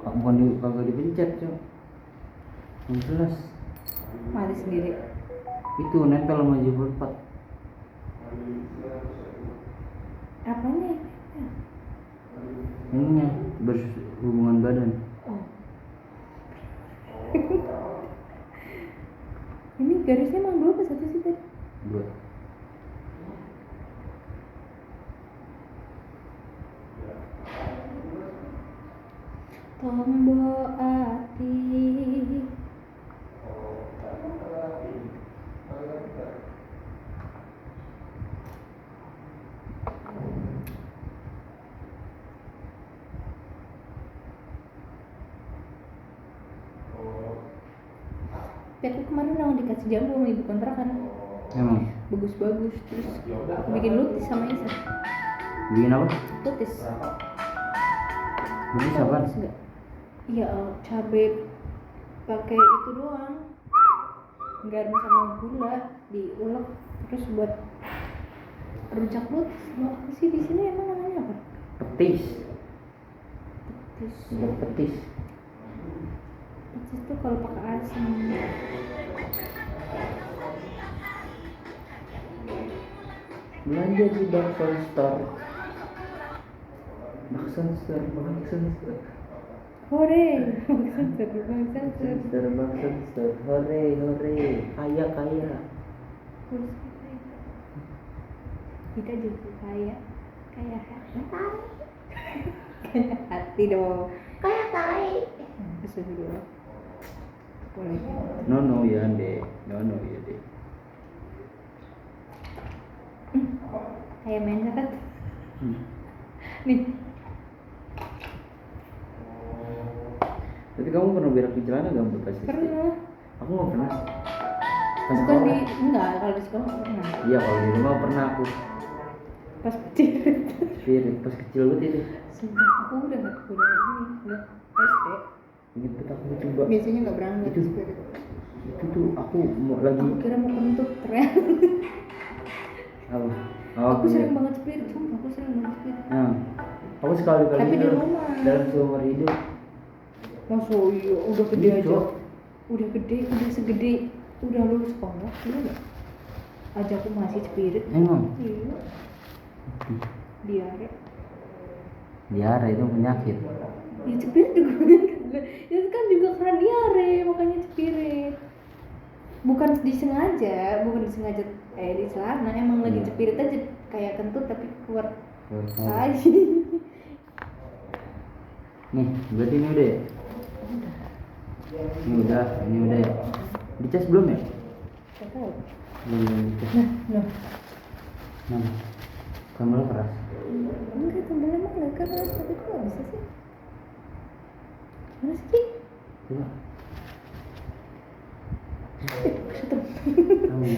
bukan kagak dipencet cok, yang jelas mati sendiri. itu nempel sama J4. Apanya? Ininya berhubungan badan. Oh. Ini garisnya emang 2 apa 1 sih tadi? 2. Tombol hati. Aku kemarin udah dikasih jamu sama ibu kontrakan. Emang Bagus-bagus. Terus aku bikin lutis sama Isa. bikin apa? Lutis. Lutis Tahu apa? lutis nggak? Iya, cabai pakai itu doang. Garam sama gula diulek terus buat rujak lutis. Mau apa sih di sini emang namanya apa? Petis. Petis. Petis. Petis tuh kalau pakai asam. Belanja di Bakso Store. Bakso Store. Hore, bangsa Store. Hore. Kaya. Kita juga kaya hati dong, kaya tai. Astagfirullah. Boleh. No ya deh. Kayak main zakat. Nih. Tapi kamu pernah berak di celana gak bekas? Pernah. Aku nggak pernah. Pas Bukan di sekolah. enggak, kalau di sekolah nggak pernah. Iya kalau di rumah pernah aku. Pas kecil. Spirit pas kecil banget itu. Sumpah, aku udah SD. Gitu aku coba. Biasanya nggak berangkat Itu. spirit. Itu tuh aku mau lagi. Aku kira mau kentut ternyata. Apa? Aku sering banget spirit, sumpah aku sering banget spirit. Nah, aku sekali-kali Tapi di dalam- rumah. dalam seumur hidup. Masa iya, udah gede Iya, aja. Cok. Udah gede, udah segede, udah lulus sekolah, iya nggak? Aja aku masih spirit. Emang? Iya. Diare. Diare itu penyakit. Ya spirit juga itu kan juga karena diare, makanya spirit. Bukan disengaja di celana, emang lagi Iya. spirit aja kayak kentut tapi keluar Keluar. aja. Nih, berarti ini udah ya? Ini udah ya? Dicas belum ya? Gak tahu. Belum dicas. Nah. Nah, kamera keras. Enggak, tombol emang nggak keras, tapi kok nggak bisa sih? Mana sih? Coba. Kesetrum. Kamu.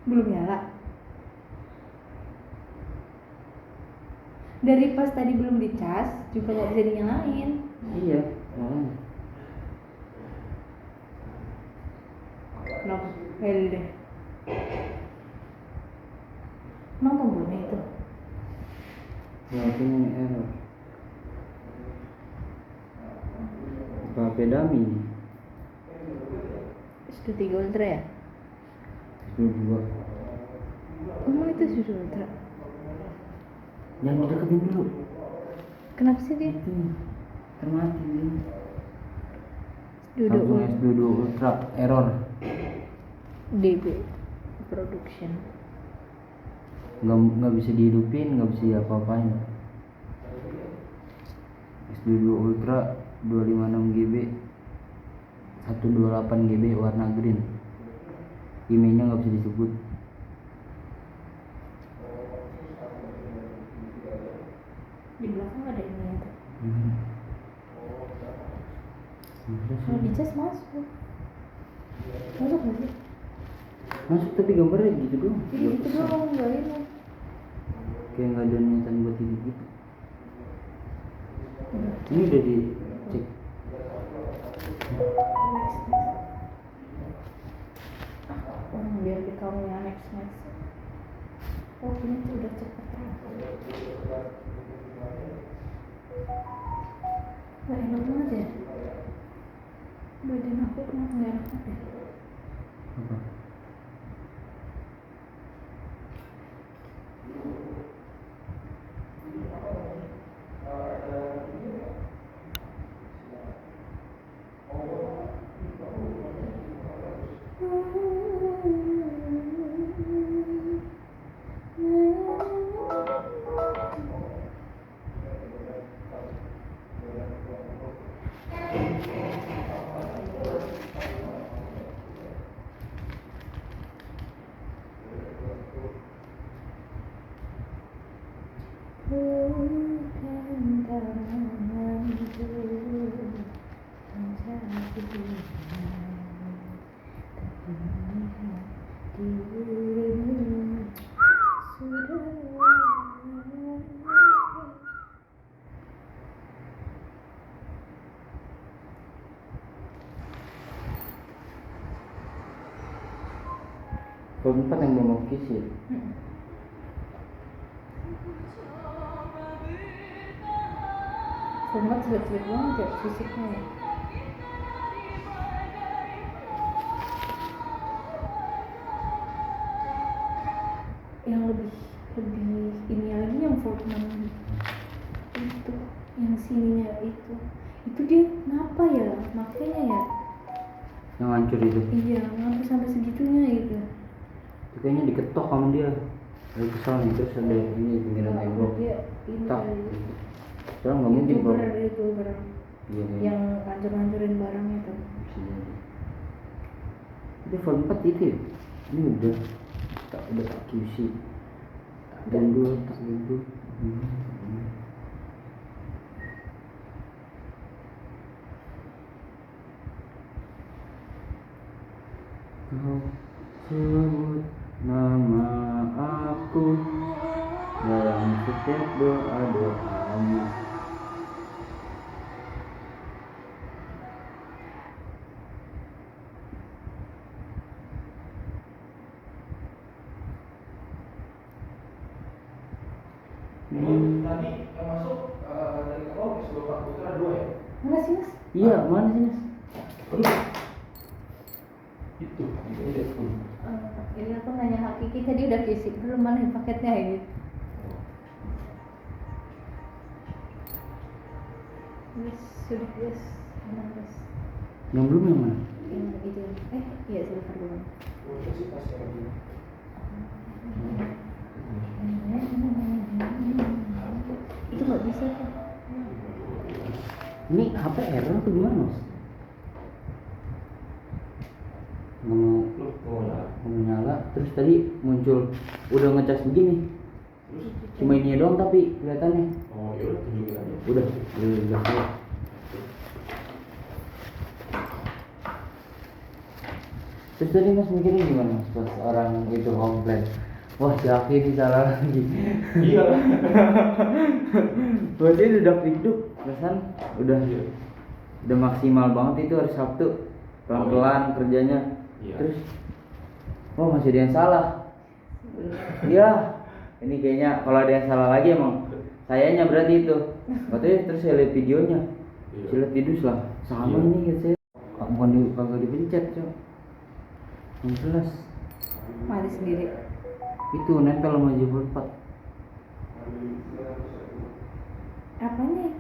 Belum nyala. Dari pas tadi belum dicas juga nggak bisa dinyalain. Iya, makanya. Kenapa? Deh. Emang tombolnya itu? Berarti ini error. HP dummy nih. Sudah 3 ultra ya? 22. Emang itu sudah ultra? Jangan dideketin dulu. Kenapa sih dia? Itu termati ini. Duduk Samsung S22 Ultra error. DB production. Nggak bisa dihidupin, nggak bisa diapa-apain. S22 Ultra 256 GB 128 GB warna green. Emailnya nggak bisa disebut. Di belakang ada ini tuh. Terus Kalau dicas masuk. Masuk nggak sih? masuk tapi gambarnya gitu doang. Iya gitu doang, nggak ini. Kayak nggak ada niatan buat gitu. Udah. Ini udah dicek. Biar di kamu yang next. Oh ini tuh udah cepet. Gak enak banget ya. Badan aku kenapa gak enak banget ya? Apa? Bukan tanganku menjadi beban, tapi melihat dirimu sudah. Kalau 4 yang belum oke sih. Format jelek-jelek banget ya fisiknya ya. Yang lebih ini lagi yang Fortman itu, yang sininya itu dia ngapa ya, makanya ya. Yang hancur itu. Iya, ngapa sampai segitunya gitu. Itu kayaknya diketok sama dia. Lagi kesal nih, terus ada ini pinggiran tembok. Dia ini Tak. kali. Soalnya nggak mungkin kalau. YouTuber Iya, yang hancur-hancurin barang itu. bisa jadi. Itu Vol 4 itu ya? Ini udah tak QC. Tak gandul. Kau sebut nama aku dalam setiap doa-doamu. Tadi yang masuk dari kapal sebelum Pak Putra 2 ya? Mana sih mas? Iya, mana sih Mas? Itu. Ini aku nanya Hakiki tadi udah kisik belum, mana paketnya ini? Yes, sudah yes, aman guys. Yang belum yang mana? Yang itu, iya silver dulu. Sih pas yang ini. Itu nggak bisa tuh. Ini HP error atau gimana Mas? Nggak mau nyala, terus tadi muncul udah ngecas begini. Cuma ini doang tapi kelihatannya. Oh iya, tunjukin aja. Udah keluar. Terus tadi Mas mikirnya gimana Mas pas orang itu komplain? Wah, Jaki ini salah lagi. Iya. Berarti udah hidup, perasaan udah maksimal banget itu hari Sabtu. Pelan-pelan kerjanya. Iya. Terus masih ada yang salah. Iya. Ini kayaknya kalau ada yang salah lagi emang sayanya berarti itu. Katanya terus saya lihat videonya. Iya. Saya lihat video lah. Sama Iya. ini gitu saya. Bukan kagak dipencet, Cok. Yang jelas. Mati sendiri. Itu nempel sama jebol 4. Apanya?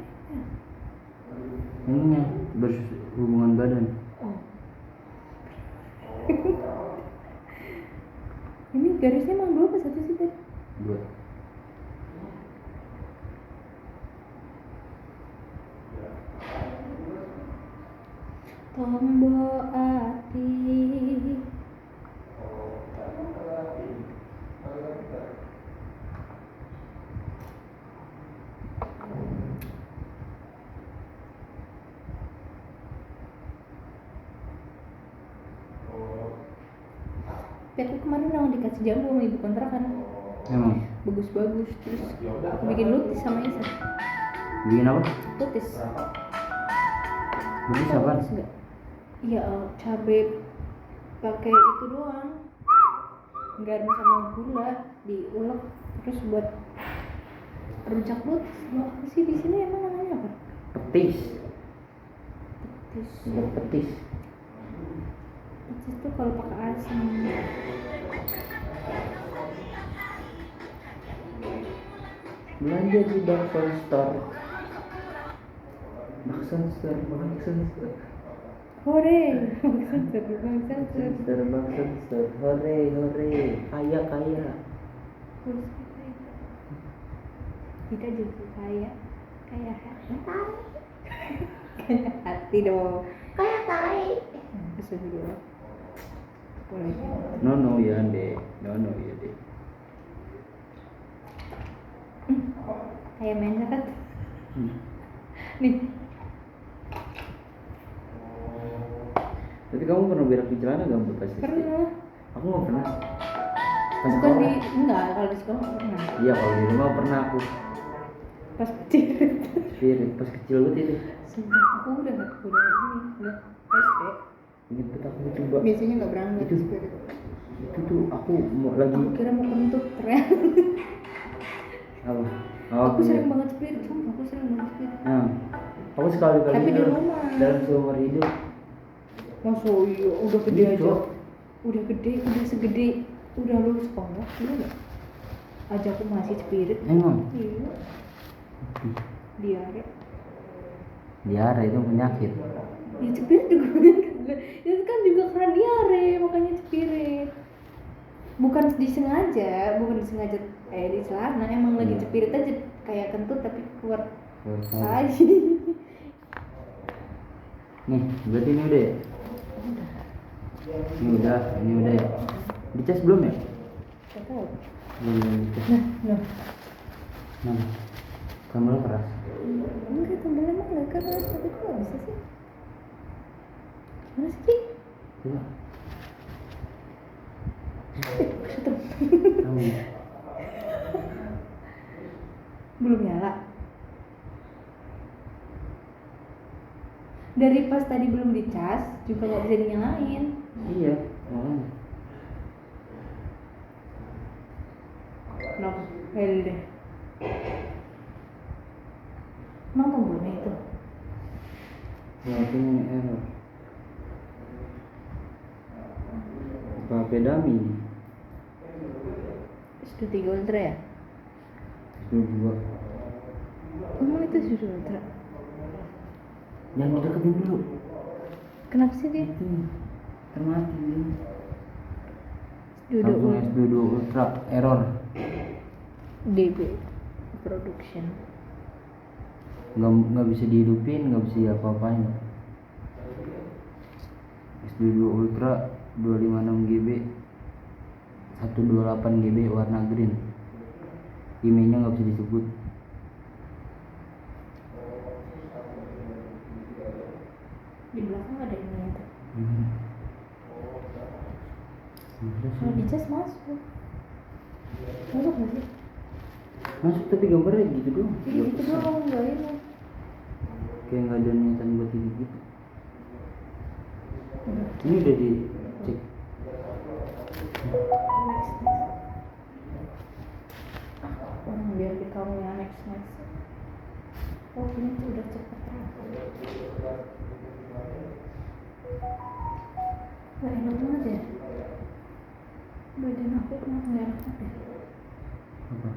Ininya berhubungan badan. Oh. Ini garisnya emang 2 apa 1 sih tadi? 2. Tombo ati. Tapi aku kemarin udah dikasih jamu sama ibu kontrakan. Emang Bagus-bagus, terus aku bikin lutis sama Isa. bikin apa? Lutis. Lutis apa? Lutis nggak? Iya, cabai pakai itu doang, garam sama gula diulek terus buat rujak lutis. Apa sih di sini emang namanya apa? Petis. Petis. Ikan petis. Petis tuh kalau pakai asam. Belanja di Bakson Store. Bakson Store, Bakson Store. Hore, Bakson Bakson Store, hore, hore, kaya, kaya. Kita juga kaya hati. Kaya hati dong. Kaya tai. Astagfirullah. Boleh. No ya deh, no ya deh. Kayak main kan? Hmm. Nih, Tapi kamu pernah berak di celana gak pas SD? pernah. Aku nggak pernah. Pas Bukan sekolah. enggak, kalau di sekolah nggak pernah. Iya kalau di rumah pernah aku. Pas kecil. Spirit pas kecil banget itu. Sumpah, aku udah SD. Ingat banget aku coba. Biasanya nggak berangkat Itu. spirit. Itu tuh aku mau lagi. Aku kira mau kentut ternyata. Apa? Aku iya. sering banget spirit, sumpah aku sering banget spirit. Nah, aku sekali-kali Tapi di dalam- rumah. dalam seumur hidup. Masa iya, udah gede Iya, aja. Cok. Udah gede, udah segede, udah lulus sekolah, iya nggak? Aja aku masih spirit. Emang? Iya. Diare. Diare itu penyakit. Ya spirit juga banyak. Itu kan juga karena diare, makanya spirit. Bukan disengaja di celana, emang lagi Iya. spirit aja kayak kentut tapi keluar Keluar. tai. Nih, berarti ini udah ya? Ini udah ya. Dicas belum ya? Gak tahu. Belum dicas. Nah. Nah, kamu keras. Enggak, tombolnya mah nggak keras, tapi kok nggak bisa sih? Mana sih? Coba. Kesetrum. Kamu. Belum nyala. Dari pas tadi belum dicas juga nggak bisa dinyalain. Iya. Oh. No, deh. Emang tombolnya itu? Berarti ini error. Apa HP dummy? Sudah 3 ultra ya? Itu dua. Emang itu sudah ultra? Jangan dideketin dulu. Kenapa sih dia? Itu termati. Duduk Samsung S22 Ultra error. DB production. Nggak bisa dihidupin, nggak bisa apa-apain. S22 Ultra 256 GB 128 GB warna green. Emailnya nggak bisa disebut. Di belakang ada ininya tuh. Udah Kalau sih. dicas masuk. Masuk nggak sih? Masuk tapi gambarnya gitu doang. Jadi gitu doang, nggak ini. Kayak nggak ada niatan buat ini gitu. Ini udah dicek. Biar di kamu yang next. Oh ini tuh udah cepet. Gak enak banget ya. Badan aku kenapa gak enak banget ya? Apa?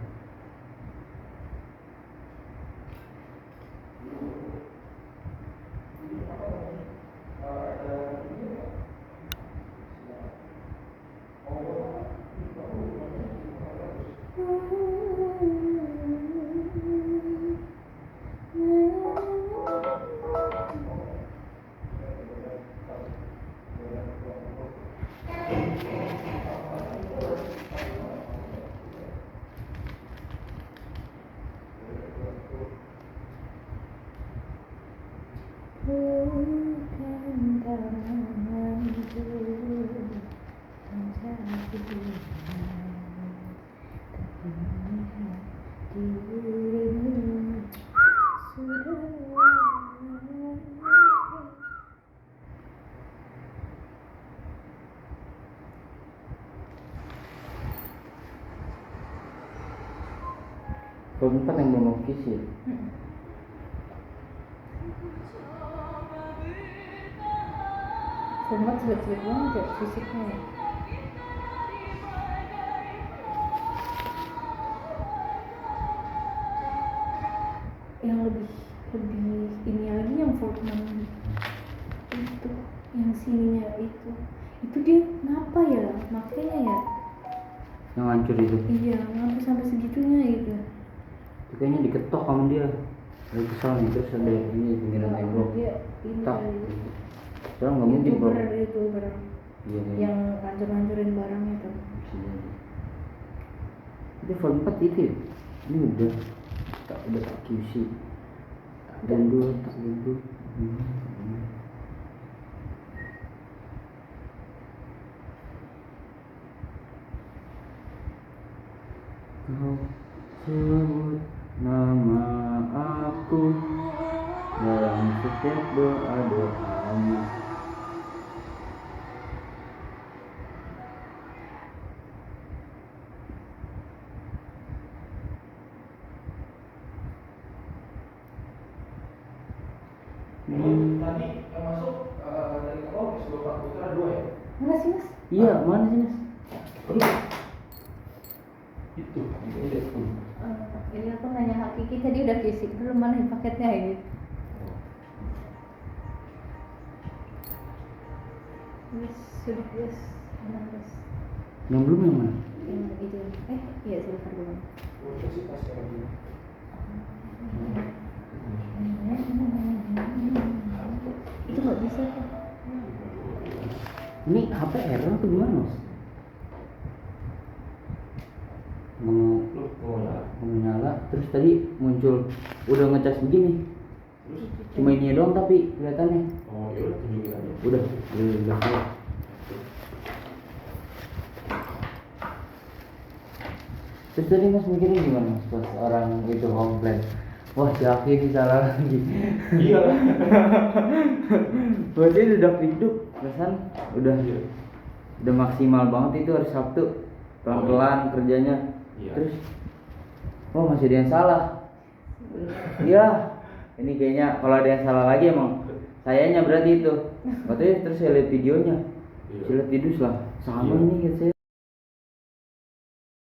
Bukan tanganku menjadi tapi melihat dirimu sudah. Kalau empat yang belum oke sih. Format jelek-jelek banget ya fisiknya ya. Yang lebih ini lagi yang Fortman itu, yang sininya itu dia ngapa ya makanya ya, Yang hancur itu. iya ngapa sampai segitunya gitu. Itu kayaknya diketok sama dia. Lagi kesal nih, terus ada ini pinggiran tembok. Dia ini Tak. kali Sekarang nggak mungkin kok. YouTuber Iya kayaknya. yang hancur-hancurin barangnya tuh. Bisa jadi. Itu vol 4 itu ya? Ini udah tak QC. Tak mundur. Kau sebut nama aku dalam setiap doamu. Tadi yang masuk dari office Bapak Putra 2 ya? Mana sih mas? Iya, mana sih Mas? Itu. Ini aku nanya Hakiki tadi udah kisik belum, mana paketnya ini? Yes, sudah yes, aman yes. Yang belum yang mana? Yang itu, iya silver belum. Universitas ya. Itu nggak bisa kok. Ini HP error atau gimana Mas? Mau nyala, terus tadi muncul udah ngecas begini. Terus? Cuma ini doang tapi kelihatannya. Oh ya udah tunjukin aja. Udah keluar. Terus tadi Mas mikirnya gimana Mas pas orang itu komplain? Wah si Aki ini salah lagi. Iya. Buat ini udah hidup, perasaan udah Iya. udah maksimal banget itu hari Sabtu. Pelan-pelan kerjanya. Iya. Terus oh masih ada yang salah. Iya. Ini kayaknya kalau ada yang salah lagi emang sayanya berarti itu. Katanya terus saya lihat videonya. Iya. Saya lihat video lah. Sama Iya. ini gitu saya.